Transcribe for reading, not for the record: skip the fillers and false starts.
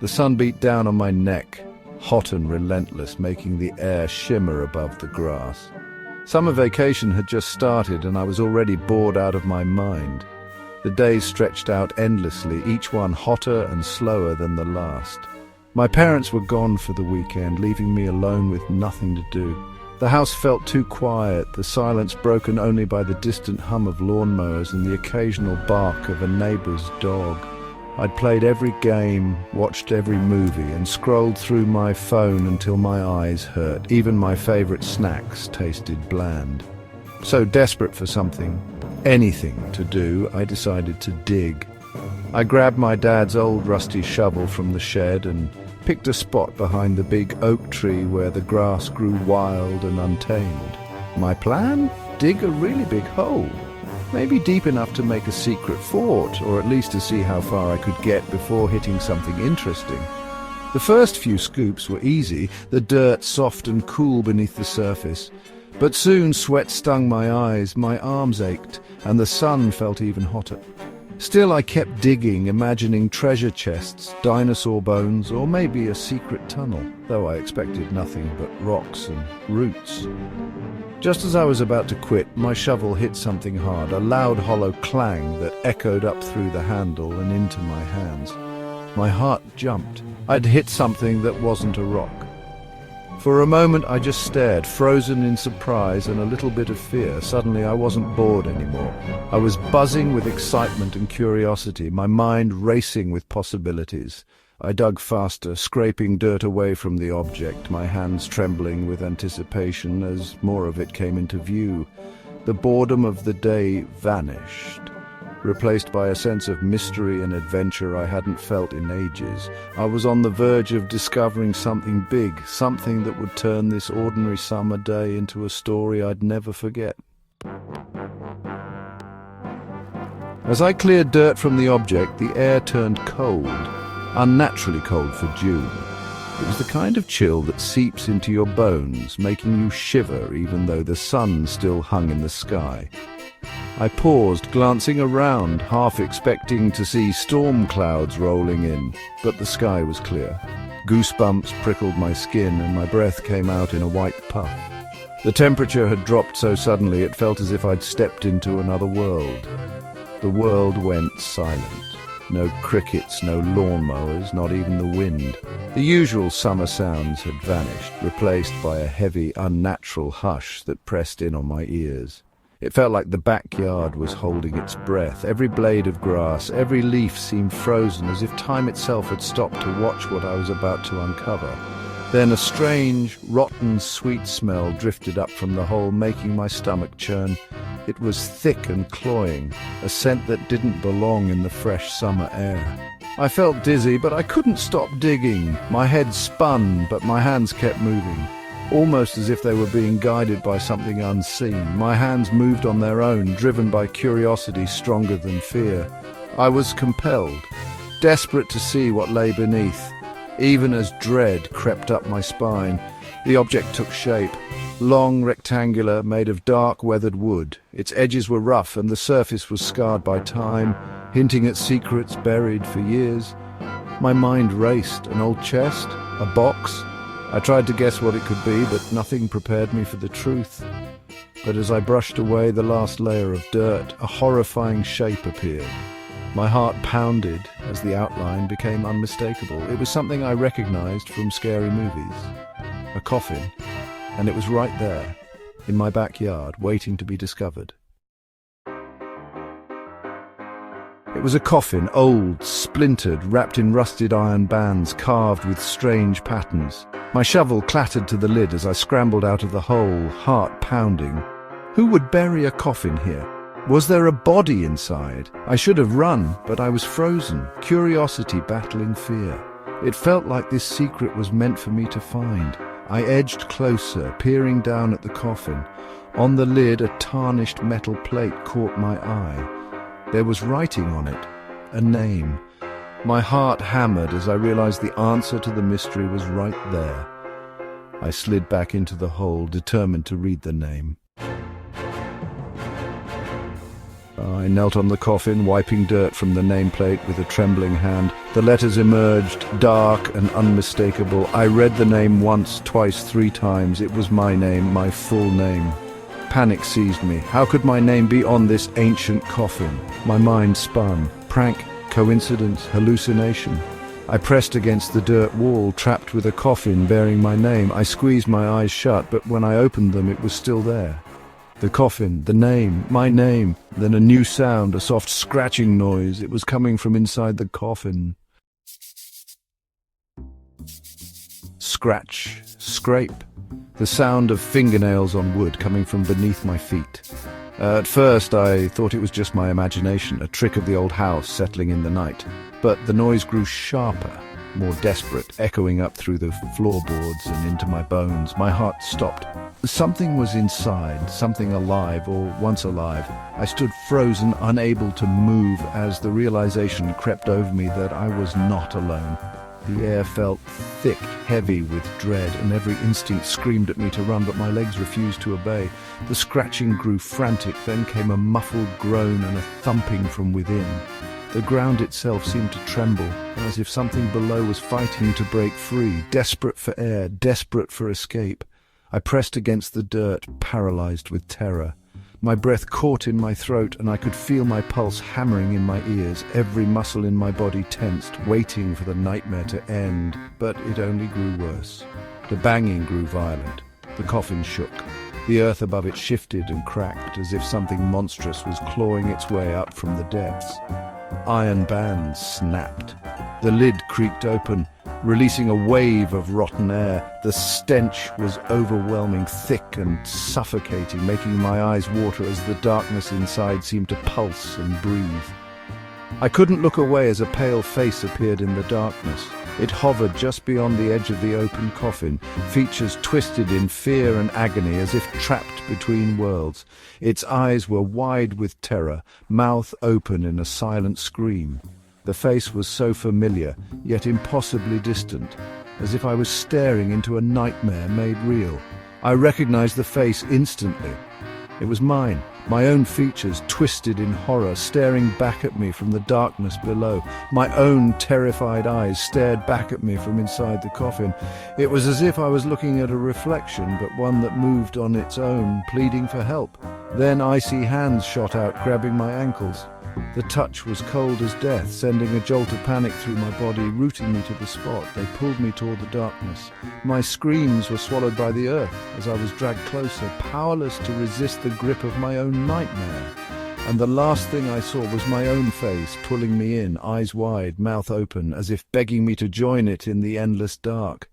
The sun beat down on my neck, hot and relentless, making the air shimmer above the grass. Summer vacation had just started and I was already bored out of my mind. The days stretched out endlessly, each one hotter and slower than the last. My parents were gone for the weekend, leaving me alone with nothing to do. The house felt too quiet, the silence broken only by the distant hum of lawnmowers and the occasional bark of a neighbor's dog. I'd played every game, watched every movie, and scrolled through my phone until my eyes hurt. Even my favorite snacks tasted bland. So desperate for something, anything to do, I decided to dig. I grabbed my dad's old rusty shovel from the shed and picked a spot behind the big oak tree where the grass grew wild and untamed. My plan? Dig a really big hole. Maybe deep enough to make a secret fort, or at least to see how far I could get before hitting something interesting. The first few scoops were easy, the dirt soft and cool beneath the surface. But soon sweat stung my eyes, my arms ached, and the sun felt even hotter. Still I kept digging, imagining treasure chests, dinosaur bones, or maybe a secret tunnel, though I expected nothing but rocks and roots. Just as I was about to quit, my shovel hit something hard, a loud hollow clang that echoed up through the handle and into my hands. My heart jumped. I'd hit something that wasn't a rock. For a moment I just stared, frozen in surprise and a little bit of fear. Suddenly I wasn't bored anymore. I was buzzing with excitement and curiosity, my mind racing with possibilities. I dug faster, scraping dirt away from the object, my hands trembling with anticipation as more of it came into view. The boredom of the day vanished, replaced by a sense of mystery and adventure I hadn't felt in ages. I was on the verge of discovering something big, something that would turn this ordinary summer day into a story I'd never forget. As I cleared dirt from the object, the air turned cold, unnaturally cold for June. It was the kind of chill that seeps into your bones, making you shiver even though the sun still hung in the sky. I paused, glancing around, half expecting to see storm clouds rolling in, but the sky was clear. Goosebumps prickled my skin and my breath came out in a white puff. The temperature had dropped so suddenly it felt as if I'd stepped into another world. The world went silent. No crickets, no lawnmowers, not even the wind. The usual summer sounds had vanished, replaced by a heavy, unnatural hush that pressed in on my ears. It felt like the backyard was holding its breath. Every blade of grass, every leaf seemed frozen, as if time itself had stopped to watch what I was about to uncover. Then a strange, rotten, sweet smell drifted up from the hole, making my stomach churn. It was thick and cloying, a scent that didn't belong in the fresh summer air. I felt dizzy, but I couldn't stop digging. My head spun, but my hands kept moving. Almost as if they were being guided by something unseen. My hands moved on their own, driven by curiosity stronger than fear. I was compelled, desperate to see what lay beneath. Even as dread crept up my spine, the object took shape. Long, rectangular, made of dark, weathered wood. Its edges were rough and the surface was scarred by time, hinting at secrets buried for years. My mind raced. An old chest? A box? I tried to guess what it could be, but nothing prepared me for the truth. But as I brushed away the last layer of dirt, a horrifying shape appeared. My heart pounded as the outline became unmistakable. It was something I recognized from scary movies. A coffin, and it was right there, in my backyard, waiting to be discovered. It was a coffin, old, splintered, wrapped in rusted iron bands, carved with strange patterns. My shovel clattered to the lid as I scrambled out of the hole, heart pounding. Who would bury a coffin here? Was there a body inside? I should have run, but I was frozen, curiosity battling fear. It felt like this secret was meant for me to find. I edged closer, peering down at the coffin. On the lid, a tarnished metal plate caught my eye. There was writing on it, a name. My heart hammered as I realized the answer to the mystery was right there. I slid back into the hole, determined to read the name. I knelt on the coffin, wiping dirt from the nameplate with a trembling hand. The letters emerged, dark and unmistakable. I read the name once, twice, 3 times. It was my name, my full name. Panic seized me. How could my name be on this ancient coffin? My mind spun. Prank, coincidence, hallucination. I pressed against the dirt wall, trapped with a coffin bearing my name. I squeezed my eyes shut, but when I opened them, it was still there. The coffin, the name, my name. Then a new sound, a soft scratching noise. It was coming from inside the coffin. Scratch, scrape. The sound of fingernails on wood coming from beneath my feet. At first I thought it was just my imagination, a trick of the old house settling in the night. But the noise grew sharper, more desperate, echoing up through the floorboards and into my bones. My heart stopped. Something was inside, something alive, or once alive. I stood frozen, unable to move, as the realization crept over me that I was not alone. The air felt thick, heavy with dread, and every instinct screamed at me to run, but my legs refused to obey. The scratching grew frantic, then came a muffled groan and a thumping from within. The ground itself seemed to tremble, as if something below was fighting to break free, desperate for air, desperate for escape. I pressed against the dirt, paralyzed with terror. My breath caught in my throat, and I could feel my pulse hammering in my ears, every muscle in my body tensed, waiting for the nightmare to end. But it only grew worse. The banging grew violent. The coffin shook. The earth above it shifted and cracked, as if something monstrous was clawing its way up from the depths. Iron bands snapped. The lid creaked open, releasing a wave of rotten air. The stench was overwhelming, thick and suffocating, making my eyes water as the darkness inside seemed to pulse and breathe. I couldn't look away as a pale face appeared in the darkness. It hovered just beyond the edge of the open coffin, features twisted in fear and agony as if trapped between worlds. Its eyes were wide with terror, mouth open in a silent scream. The face was so familiar, yet impossibly distant, as if I was staring into a nightmare made real. I recognized the face instantly. It was mine, my own features twisted in horror, staring back at me from the darkness below. My own terrified eyes stared back at me from inside the coffin. It was as if I was looking at a reflection, but one that moved on its own, pleading for help. Then icy hands shot out, grabbing my ankles. The touch was cold as death, sending a jolt of panic through my body, rooting me to the spot. They pulled me toward the darkness. My screams were swallowed by the earth as I was dragged closer, powerless to resist the grip of my own nightmare. And the last thing I saw was my own face, pulling me in, eyes wide, mouth open, as if begging me to join it in the endless dark.